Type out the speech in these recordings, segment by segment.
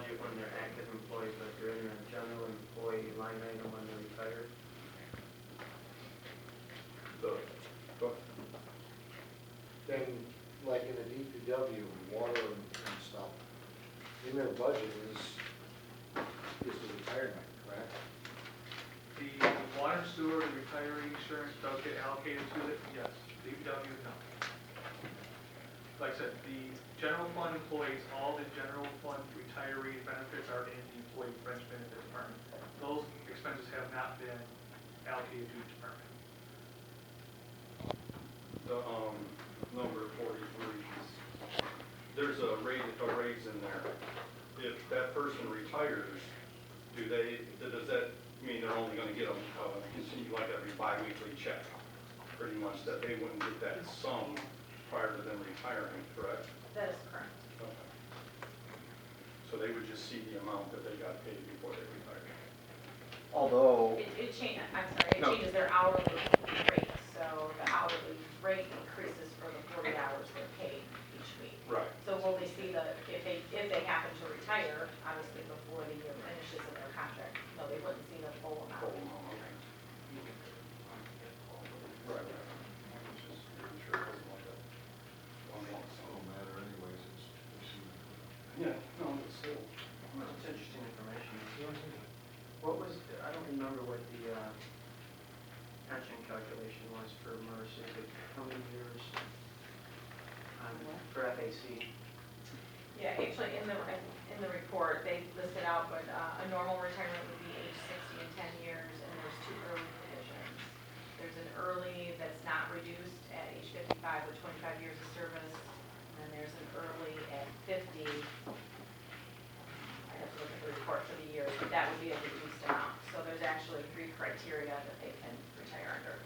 budget when they're active employees, but they're in the general employee line item when they're retired. Then, like in the DPW, water and stuff, in their budget is the retirement, correct? The water and sewer retiree insurance does get allocated to it, yes. DPW, no. Like I said, the general fund employees, all the general fund retiree benefits are in the employee fringe benefit department. Those expenses have not been allocated to each department. The, number 43, there's a raise in there. If that person retires, does that mean they're only gonna get continue like every bi-weekly check? Pretty much that they wouldn't get that sum prior to them retiring, correct? That is correct. Okay. So they would just see the amount that they got paid before they retired. Although, It changes their hourly rate, so the hourly rate increases for the 40 hours they're paid each week. Right. So will they see if they happen to retire, obviously before the year finishes in their contract, no, they wouldn't see the full amount. Full amount, okay. Right, right. Just making sure it wasn't like a one lump It sum. don't matter anyways, it's. Yeah, no, it's still. It's interesting information. What was, I don't remember what the pension calculation was for MERS. Is it how many years for FAC? Yeah, actually, in the report, they listed out, but a normal retirement would be age 60 and 10 years, and there's two early provisions. There's an early that's not reduced at age 55 with 25 years of service, and then there's an early at 50. I have to look at the report for the year, but that would be a reduced amount. So there's actually 3 criteria that they can retire under.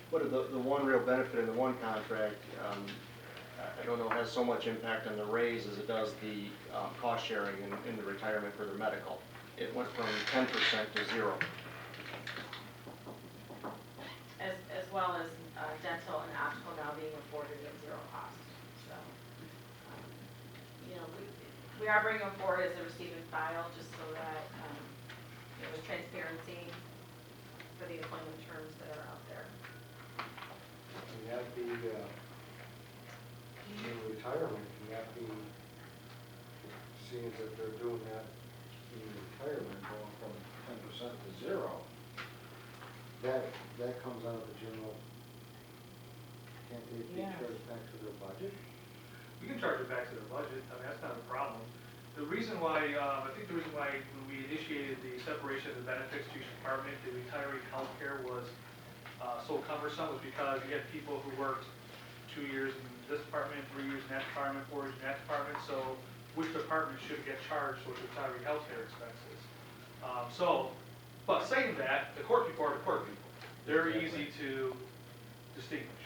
but the one real benefit in the one contract, I don't know, has so much impact on the raise as it does the cost sharing in the retirement for their medical. It went from 10% to 0. As well as dental and optical now being afforded at 0 cost. So, we are bringing them forward as a receive and file, just so that there's transparency for the employment terms that are out there. Can that be, in retirement, can that be, seeing that they're doing that in retirement, going from 10% to 0, that comes out of the general, can't they be Yes. charged back to their budget? We can charge it back to the budget, I mean, that's not a problem. The reason why, I think the reason why when we initiated the separation of the benefits to each department, the retiree health care was so cumbersome was because you had people who worked 2 years in this department, 3 years in that department, 4 years in that department, so which department should get charged with retiree health care expenses? But saying that, the court people are the court people. They're easy to distinguish.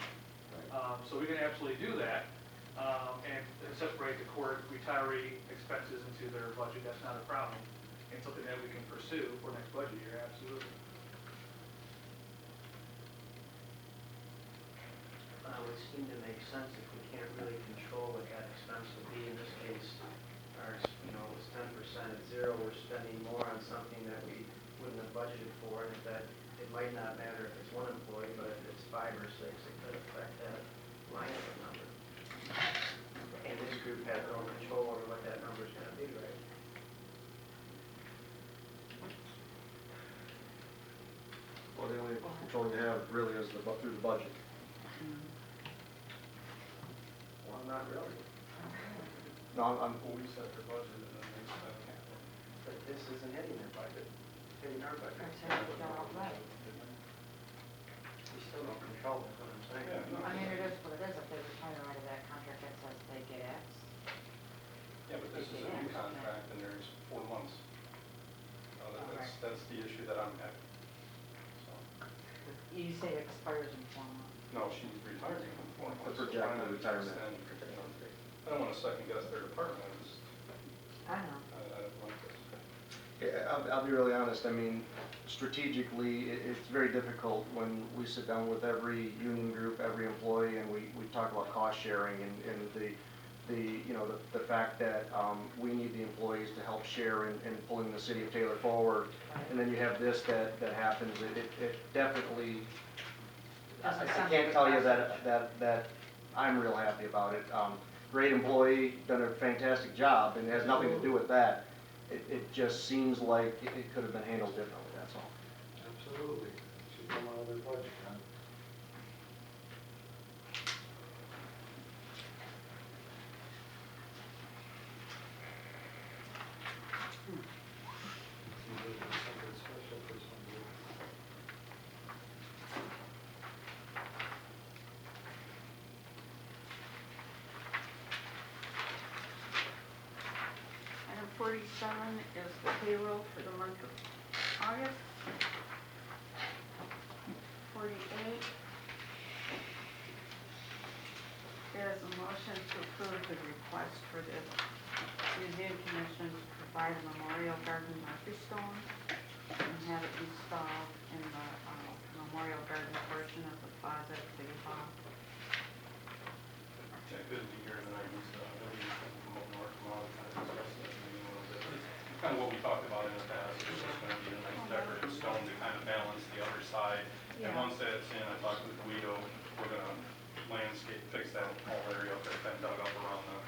So we can absolutely do that. And separate the court retiree expenses into their budget, that's not a problem. And something that we can pursue for next budget year, absolutely. It would seem to make sense if we can't really control what that expense would be. In this case, it was 10% at 0. We're spending more on something that we wouldn't have budgeted for. And if that, it might not matter if it's one employee, but if it's 5 or 6, it could affect that line item number. And this group has no control over what that number's gonna be, right? Well, the only control you have really is through the budget. Well, not really. No, I'm We set their budget and then they spend it. But this isn't hitting their budget, hitting our budget. We still don't control it, is what I'm saying. Yeah, no. I mean, it is what it is. If they retire out of that contract, that says they get X. Yeah, but this is a new contract and there's 4 months. That's the issue that I'm having. So, You say it expires in 4 months. no, she's retiring in 4 months. The projected So why not retirement. extend- I don't want to second guess their department, I know. I don't like this. Yeah, I'll be really honest. I mean, strategically, it's very difficult when we sit down with every union group, every employee, and we talk about cost sharing and the fact that we need the employees to help share in pulling the city of Taylor forward. And then you have this that happens, it definitely, I can't tell you that I'm real happy about it. Great employee, done a fantastic job, and it has nothing to do with that. It just seems like it could have been handled differently, that's all. Absolutely. Should come out of their budget, huh? Seems like there's something special for somebody. Item 47 is the payroll for the month of August. 48 is a motion to approve the request for the Museum Commission to provide a memorial garden Murphy stone and have it installed in the memorial garden portion of the plaza at City Hall. I couldn't be here tonight, from up north, from all the time, discussing it, a little bit. It's kind of what we talked about in the past, it's just gonna be a nice decorative stone to kind of balance the other side. And once that's in, I talked with Guido, we're gonna landscape, fix that whole area up there, kind of dug up around the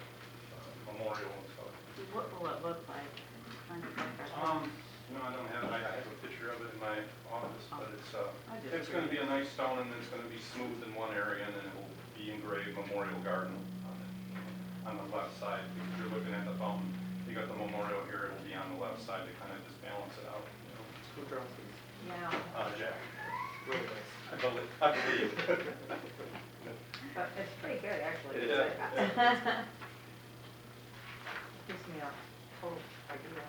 memorial and stuff. What will it look like? Trying to think No, I don't have, I have a picture of it in my office, but I just it's gonna be a nice stone, and it's gonna be smooth in one area, and then it will be engraved Memorial Garden on the left side. Because you're looking at the fountain, you got the memorial here, it'll be on the left side to kind of just balance it out, you know. Who draws these? Yeah, Jack, Really nice. I believe. But it's pretty good, actually. Yeah. Gives me a whole idea.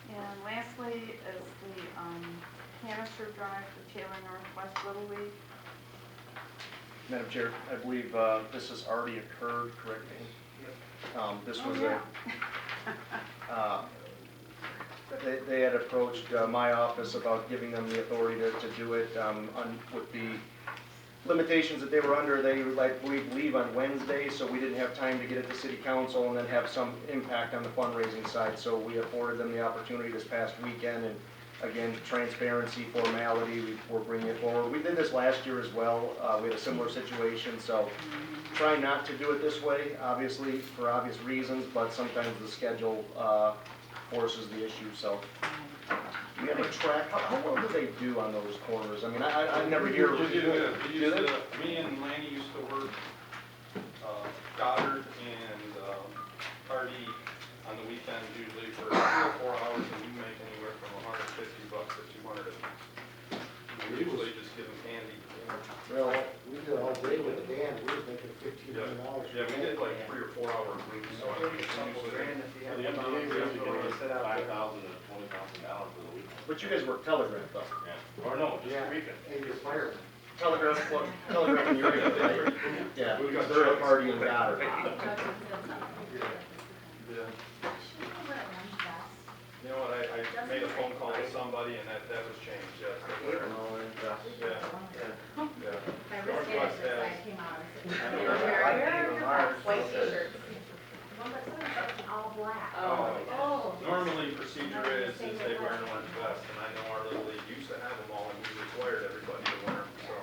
And lastly is the canister drive for Taylor Northwest Little League. Madam Chair, I believe this has already occurred, correct me? This was they had approached my office about giving them the authority to do it with the limitations that they were under. They would leave on Wednesday, so we didn't have time to get it to city council and then have some impact on the fundraising side. So we afforded them the opportunity this past weekend, and again, transparency, formality, we're bringing it forward. We did this last year as well. We had a similar situation, so try not to do it this way, obviously, for obvious reasons, but sometimes the schedule forces the issue, so. Do you have a track, how well do they do on those corners? I mean, I never hear. Me and Lanny used to work Goddard and Hardy on the weekends usually for 3 or 4 hours, and we make anywhere from $150 to $200. We usually just give them candy. Really? We did all day with Dan, we was making $15 million. Yeah, we did like 3 or 4 hour groups. So Maybe a couple grand if you have The a MBA volunteer really going to gets sit out there. $5,000 to $20,000 for the weekend. But you guys work Telegraph though. Yeah. Or no, just Yeah, the weekend. and your fireman. Telegraph in your area, right? Yeah, because they're a party in Goddard. Yeah. You know what, I made a phone call to somebody and that was changed, yes. Yeah, yeah. Northwest has, white t-shirts. All black. Oh. Normally procedure is they wear an orange vest, and I know our little league used to have them all, and we required everybody to wear them, so.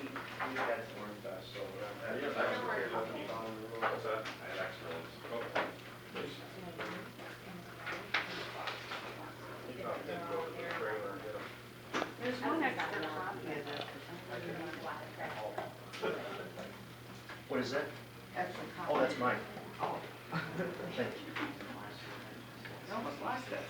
We had some orange vests, so. What's that? I had excellent. Okay. He probably did go to the trailer and get them. There's one extra copy of this. What is that? Extra copy. Oh, that's mine. Oh. Thank you. You almost lost it.